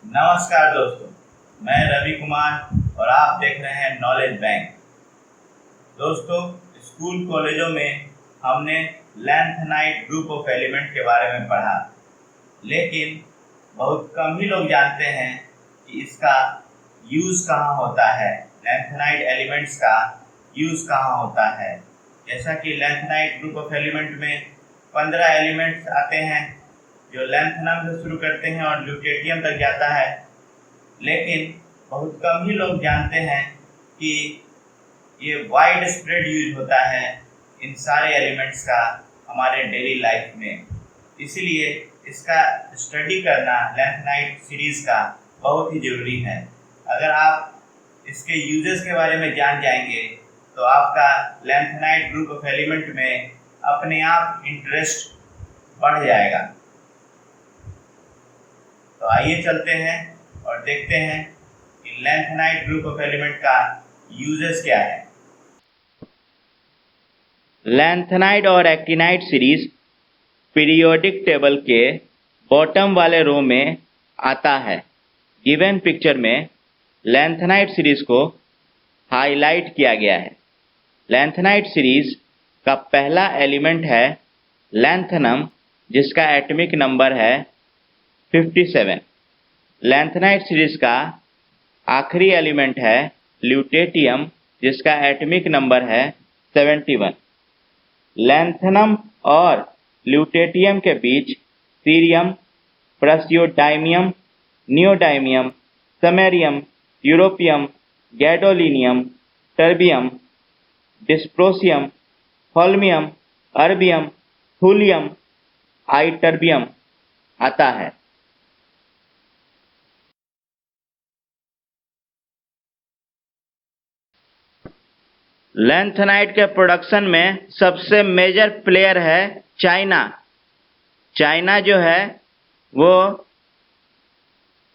नमस्कार दोस्तों, मैं रवि कुमार और आप देख रहे हैं नॉलेज बैंक। दोस्तों, स्कूल कॉलेजों में हमने लैंथेनाइड ग्रुप ऑफ एलिमेंट के बारे में पढ़ा, लेकिन बहुत कम ही लोग जानते हैं कि इसका यूज़ कहाँ होता है। लैंथेनाइड एलिमेंट्स का यूज़ कहाँ होता है। जैसा कि लैंथेनाइड ग्रुप ऑफ एलिमेंट में 15 एलिमेंट्स आते हैं जो लैंथेनम से शुरू करते हैं और ल्यूटेटियम तक जाता है, लेकिन बहुत कम ही लोग जानते हैं कि ये वाइड स्प्रेड यूज होता है इन सारे एलिमेंट्स का हमारे डेली लाइफ में। इसलिए इसका स्टडी करना लैंथेनाइड सीरीज़ का बहुत ही ज़रूरी है। अगर आप इसके यूजेस के बारे में जान जाएंगे तो आपका लैंथेनाइड ग्रुप ऑफ एलिमेंट में अपने आप इंटरेस्ट बढ़ जाएगा। तो आइए चलते हैं और देखते हैं कि लैंथेनाइड ग्रुप ऑफ एलिमेंट का यूजेस क्या है। लैंथेनाइड और एक्टिनाइड सीरीज पीरियोडिक टेबल के बॉटम वाले रो में आता है। गिवन पिक्चर में लैंथेनाइड सीरीज को हाईलाइट किया गया है। लैंथेनाइड सीरीज का पहला एलिमेंट है लैंथेनम, जिसका एटॉमिक नंबर है 57। लैंथेनाइड सीरीज का आखिरी एलिमेंट है ल्यूटेटियम, जिसका एटॉमिक नंबर है 71। लैंथेनम और ल्यूटेटियम के बीच cerium, praseodymium, neodymium, samarium, europium, gadolinium, terbium, dysprosium, holmium, erbium, thulium, ytterbium आता है। लैंथेनाइड के प्रोडक्शन में सबसे मेजर प्लेयर है चाइना। चाइना जो है वो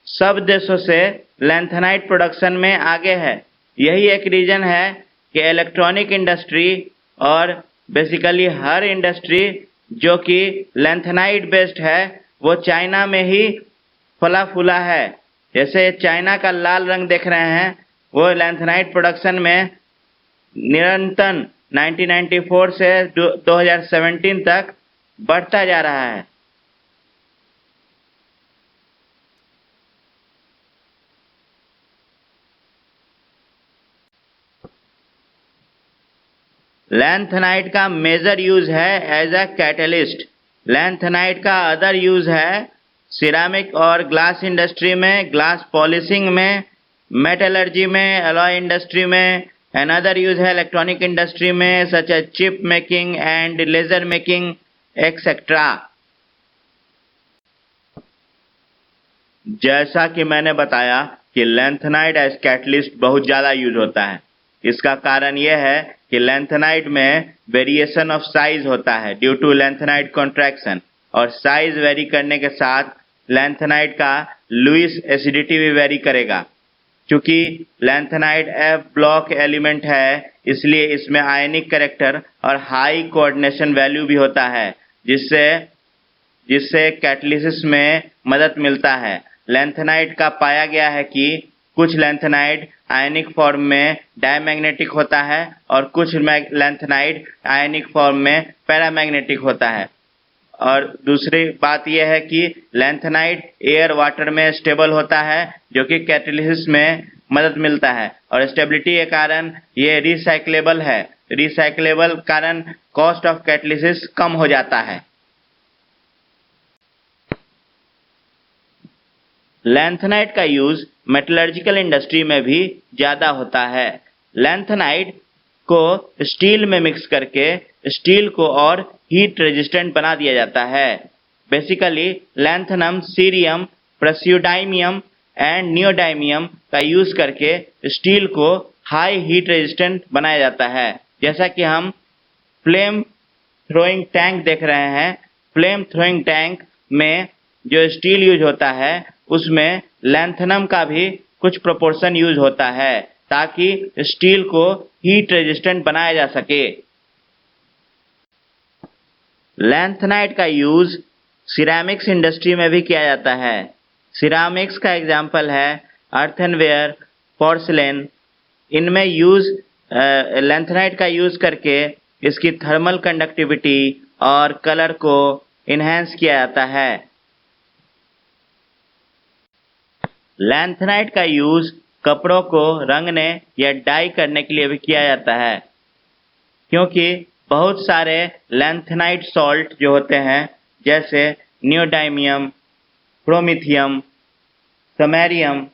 सब देशों से लैंथेनाइड प्रोडक्शन में आगे है। यही एक रीज़न है कि इलेक्ट्रॉनिक इंडस्ट्री और बेसिकली हर इंडस्ट्री जो कि लैंथेनाइड बेस्ड है वो चाइना में ही फला फूला है। जैसे चाइना का लाल रंग देख रहे हैं, वो लैंथेनाइड प्रोडक्शन में निरंतर 1994 से 2017 तक बढ़ता जा रहा है। लैंथेनाइड का मेजर यूज है एज अ कैटलिस्ट। लैंथेनाइड का अदर यूज है सिरामिक और ग्लास इंडस्ट्री में, ग्लास पॉलिशिंग में, मेटलर्जी में, अलॉय इंडस्ट्री में। Another use है इलेक्ट्रॉनिक इंडस्ट्री में such as chip making and laser making etcetera. जैसा कि मैंने बताया कि लैंथेनाइड एज कैटलिस्ट बहुत ज़्यादा यूज होता है। इसका कारण यह है कि लैंथेनाइड में वेरिएशन ऑफ साइज होता है ड्यू टू लैंथेनाइड कॉन्ट्रैक्शन, और साइज वेरी करने के साथ लैंथेनाइड का लुईस एसिडिटी भी वेरी करेगा। चूंकि लैंथेनाइड एफ ब्लॉक एलिमेंट है, इसलिए इसमें आयनिक कैरेक्टर और हाई कोऑर्डिनेशन वैल्यू भी होता है, जिससे कैटलिसिस में मदद मिलता है। लैंथेनाइड का पाया गया है कि कुछ लैंथेनाइड आयनिक फॉर्म में डायमैग्नेटिक होता है और कुछ लैंथेनाइड आयनिक फॉर्म में पैरामैग्नेटिक होता है। और दूसरी बात यह है कि लैंथेनाइड एयर वाटर में स्टेबल होता है, जो कि कैटलिसिस में मदद मिलता है, और स्टेबिलिटी के कारण ये रिसाइक्लेबल है। रिसाइक्लेबल कारण कॉस्ट ऑफ कैटलिसिस कम हो जाता है। लैंथेनाइड का यूज मेटलर्जिकल इंडस्ट्री में भी ज़्यादा होता है। लैंथेनाइड को स्टील में मिक्स करके स्टील को और हीट रेजिस्टेंट बना दिया जाता है। Basically lanthanum, cerium, praseodymium and neodymium का यूज करके स्टील को हाई हीट रेजिस्टेंट बनाया जाता है। जैसा कि हम फ्लेम थ्रोइंग टैंक देख रहे हैं, फ्लेम थ्रोइंग टैंक में जो स्टील यूज होता है उसमें लैंथेनम का भी कुछ प्रोपोर्शन यूज होता है ताकि स्टील को हीट रेजिस्टेंट बनाया जा सके। लैंथेनाइड का यूज सिरेमिक्स इंडस्ट्री में भी किया जाता है। सिरामिक्स का एग्जाम्पल है अर्थनवेयर, पोर्सिलेन। इनमें यूज लैंथेनाइट का यूज करके इसकी थर्मल कंडक्टिविटी और कलर को इन्हेंस किया जाता है। लैंथेनाइट का यूज कपड़ों को रंगने या डाई करने के लिए भी किया जाता है, क्योंकि बहुत सारे लैंथेनाइट सॉल्ट जो होते हैं जैसे नियोडाइमियम, प्रोमिथियम, समैरियम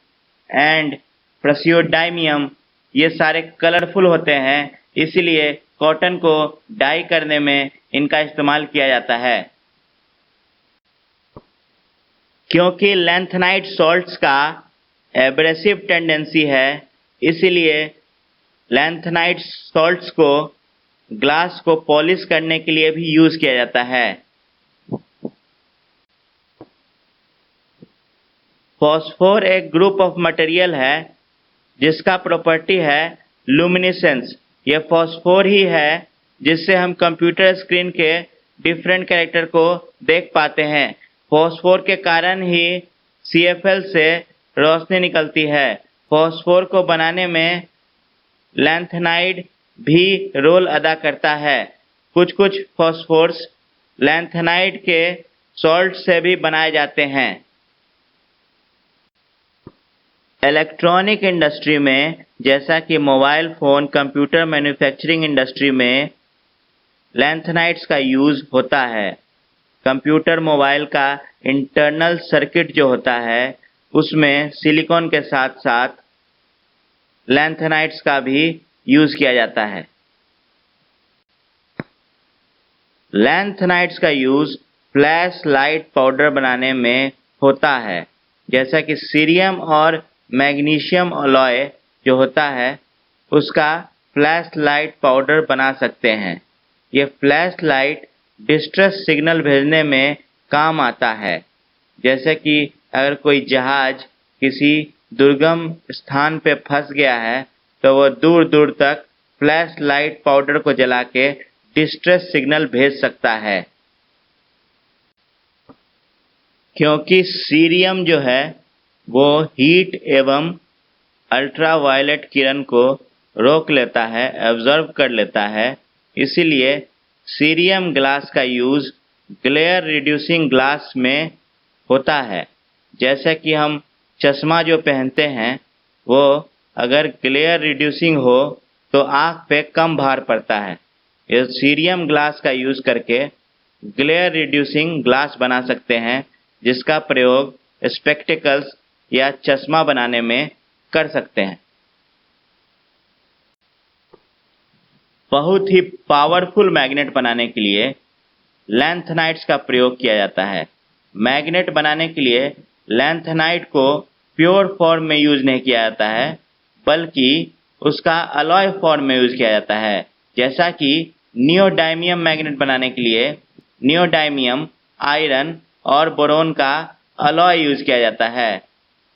एंड प्रसियोडाइमियम, ये सारे कलरफुल होते हैं, इसलिए कॉटन को डाई करने में इनका इस्तेमाल किया जाता है। क्योंकि लैंथेनाइट सॉल्ट्स का एब्रेसिव टेंडेंसी है, इसलिए लैंथेनाइट सॉल्ट्स को ग्लास को पॉलिश करने के लिए भी यूज किया जाता है। फॉस्फोर एक ग्रुप ऑफ मटेरियल है जिसका प्रॉपर्टी है लुमिनेसेंस। यह फॉस्फोर ही है जिससे हम कंप्यूटर स्क्रीन के डिफरेंट कैरेक्टर को देख पाते हैं। फॉस्फोर के कारण ही CFL से रोशनी निकलती है। फॉस्फोर को बनाने में लैंथेनाइड भी रोल अदा करता है। कुछ फॉस्फोर्स लैंथेनाइड के सॉल्ट से भी बनाए जाते हैं। इलेक्ट्रॉनिक इंडस्ट्री में, जैसा कि mobile phone, computer manufacturing industry में लैंथेनाइट्स का यूज़ होता है। कंप्यूटर मोबाइल का इंटरनल सर्किट जो होता है उसमें सिलिकॉन के साथ साथ लैंथेनाइट्स का भी यूज़ किया जाता है। लैंथेनाइट्स का यूज़ फ्लैश लाइट पाउडर बनाने में होता है, जैसा कि सीरियम और मैग्नीशियम अलॉय जो होता है उसका फ्लैश लाइट पाउडर बना सकते हैं। ये फ्लैश लाइट डिस्ट्रेस सिग्नल भेजने में काम आता है, जैसे कि अगर कोई जहाज किसी दुर्गम स्थान पे फंस गया है तो वो दूर दूर तक फ्लैश लाइट पाउडर को जला के डिस्ट्रेस सिग्नल भेज सकता है। क्योंकि सीरियम जो है वो हीट एवं अल्ट्रावायलेट किरण को रोक लेता है, एब्जॉर्ब कर लेता है, इसीलिए सीरियम ग्लास का यूज़ ग्लेयर रिड्यूसिंग ग्लास में होता है। जैसे कि हम चश्मा जो पहनते हैं वो अगर ग्लेयर रिड्यूसिंग हो तो आँख पे कम भार पड़ता है। इस सीरियम ग्लास का यूज़ करके ग्लेयर रिड्यूसिंग ग्लास बना सकते हैं, जिसका प्रयोग स्पेक्टिकल्स या चश्मा बनाने में कर सकते हैं। बहुत ही पावरफुल मैग्नेट बनाने के लिए लैंथेनाइट्स का प्रयोग किया जाता है। मैग्नेट बनाने के लिए लैंथेनाइट को प्योर फॉर्म में यूज नहीं किया जाता है, बल्कि उसका अलॉय फॉर्म में यूज किया जाता है। जैसा कि नियोडाइमियम मैग्नेट बनाने के लिए नियोडाइमियम, आयरन और बोरोन का अलॉय यूज किया जाता है।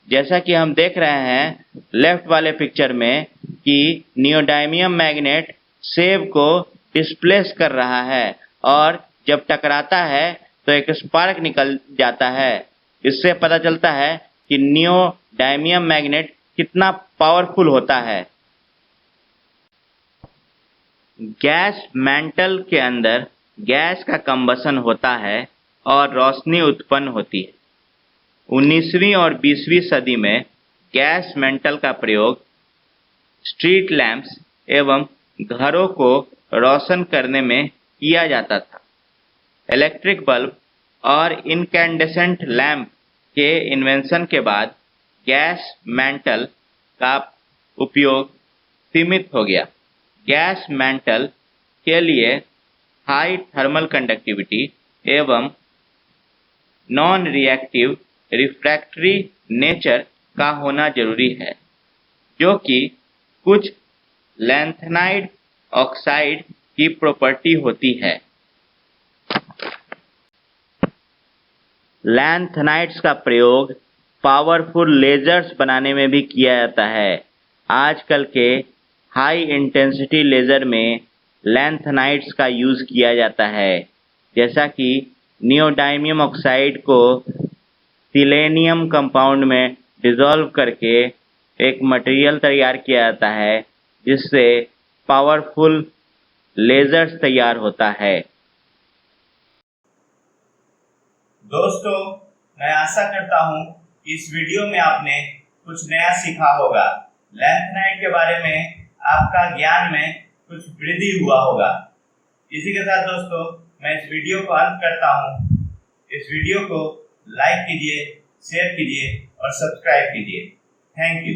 जैसा कि हम देख रहे हैं लेफ्ट वाले पिक्चर में कि नियोडाइमियम मैग्नेट सेब को डिस्प्लेस कर रहा है और जब टकराता है तो एक स्पार्क निकल जाता है। इससे पता चलता है कि नियोडाइमियम मैग्नेट कितना पावरफुल होता है। गैस मैंटल के अंदर गैस का कंबसन होता है और रोशनी उत्पन्न होती है। 19वीं और 20वीं सदी में गैस मैंटल का प्रयोग स्ट्रीट लैंप्स एवं घरों को रोशन करने में किया जाता था। इलेक्ट्रिक बल्ब और इनकैंडेसेंट लैंप के इन्वेंशन के बाद गैस मैंटल का उपयोग सीमित हो गया। गैस मैंटल के लिए हाई थर्मल कंडक्टिविटी एवं नॉन रिएक्टिव रिफ्रैक्टरी नेचर का होना जरूरी है, जो कि कुछ लैंथेनाइड ऑक्साइड की प्रॉपर्टी होती है। लैंथेनाइड्स का प्रयोग पावरफुल लेजर्स बनाने में भी किया जाता है। आजकल के हाई इंटेंसिटी लेजर में लैंथेनाइड्स का यूज किया जाता है, जैसा कि नियोडाइमियम ऑक्साइड को सिलेनियम कंपाउंड में डिसॉल्व करके एक मटेरियल तैयार किया जाता है जिससे पावरफुल लेजर्स तैयार होता है। दोस्तों, मैं आशा करता हूँ कि इस वीडियो में आपने कुछ नया सीखा होगा। लैंथेनाइड के बारे में आपका ज्ञान में कुछ वृद्धि हुआ होगा। इसी के साथ दोस्तों, मैं इस वीडियो को अंत करता हूँ। इस वीडियो को लाइक कीजिए, शेयर कीजिए और सब्सक्राइब कीजिए। Thank you.